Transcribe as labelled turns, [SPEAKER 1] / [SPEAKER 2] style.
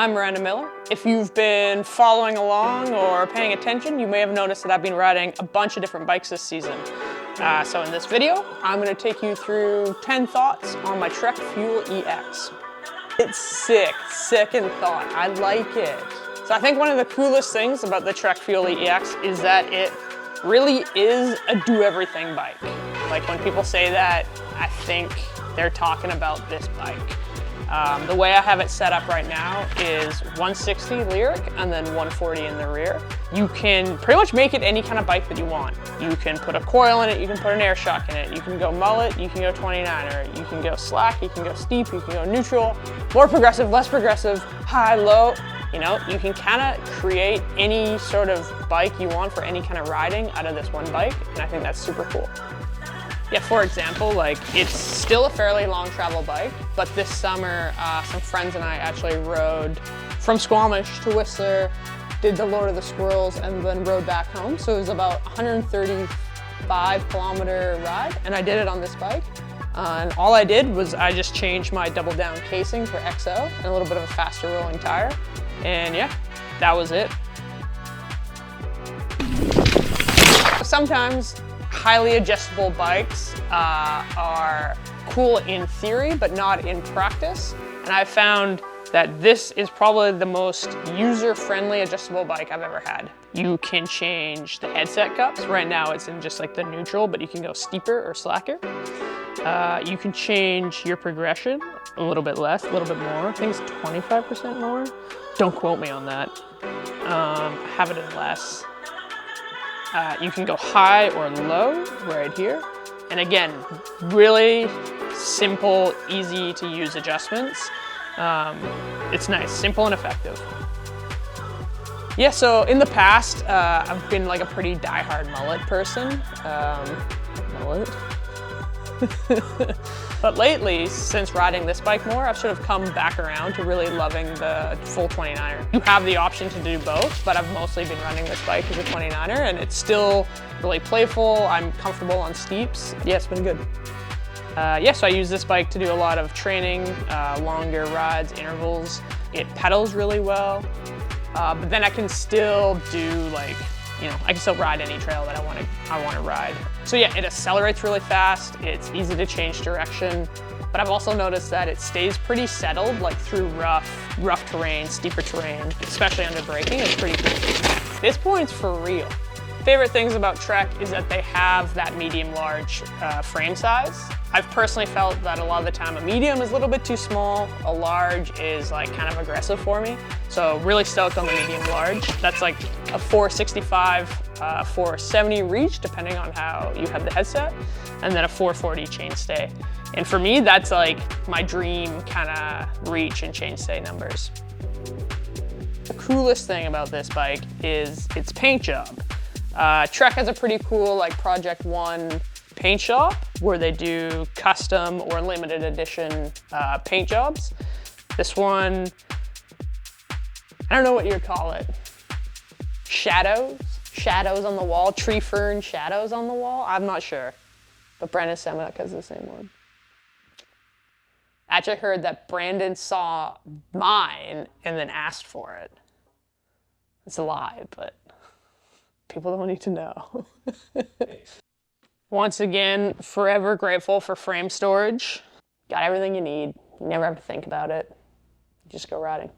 [SPEAKER 1] I'm Miranda Miller. If you've been following along or paying attention, you may have noticed that I've been riding a bunch of different bikes this season. So in this video, I'm going to take you through 10 thoughts on my Trek Fuel EX. It's sick in thought. I like it. So I think one of the coolest things about the Trek Fuel EX is that it really is a do-everything bike. Like when people say that, I think they're talking about this bike. The way I have it set up right now is 160 Lyric and then 140 in the rear. You can pretty much make it any kind of bike that you want. You can put a coil in it, you can put an air shock in it, you can go mullet, you can go 29er, you can go slack, you can go steep, you can go neutral, more progressive, less progressive, high, low. You know, you can kind of create any sort of bike you want for any kind of riding out of this one bike, and I think that's super cool. Yeah, for example, like it's still a fairly long travel bike, but this summer some friends and I actually rode from Squamish to Whistler, did the Lord of the Squirrels, and then rode back home. So it was about 135-kilometer ride, and I did it on this bike. And all I did was I just changed my double down casing for XO and a little bit of a faster rolling tire. And yeah, that was it. Sometimes highly adjustable bikes are cool in theory, but not in practice. And I found that this is probably the most user-friendly adjustable bike I've ever had. You can change the headset cups. Right now it's in just like the neutral, but you can go steeper or slacker. You can change your progression a little bit less, a little bit more. I think it's 25% more. Don't quote me on that. Have it in less. You can go high or low right here. And again, really simple, easy to use adjustments. It's nice, simple and effective. Yeah, so in the past, I've been like a pretty diehard mullet person. Mullet. But lately, since riding this bike more, I've sort of come back around to really loving the full 29er. You have the option to do both, but I've mostly been running this bike as a 29er, and it's still really playful. I'm comfortable on steeps. Yeah, it's been good. Yeah, so I use this bike to do a lot of training, longer rides, intervals. It pedals really well, but then I can still do like, you know, I can still ride any trail that I want to ride. So yeah, it accelerates really fast. It's easy to change direction, but I've also noticed that it stays pretty settled, like through rough terrain, steeper terrain, especially under braking. It's pretty cool. This point's for real. Favorite things about Trek is that they have that medium-large frame size. I've personally felt that a lot of the time a medium is a little bit too small, a large is like kind of aggressive for me. So really stoked on the medium-large. That's like a 465, 470 reach, depending on how you have the headset, and then a 440 chainstay. And for me, that's like my dream kind of reach and chainstay numbers. The coolest thing about this bike is its paint job. Trek has a pretty cool like Project One paint shop where they do custom or limited edition paint jobs. This one, I don't know what you'd call it. Shadows on the wall, tree fern shadows on the wall. I'm not sure, but Brandon Semenuk has the same one. Actually heard that Brandon saw mine and then asked for it. It's a lie, but people don't need to know. Once again, forever grateful for frame storage. Got everything you need. You never have to think about it. Just go riding.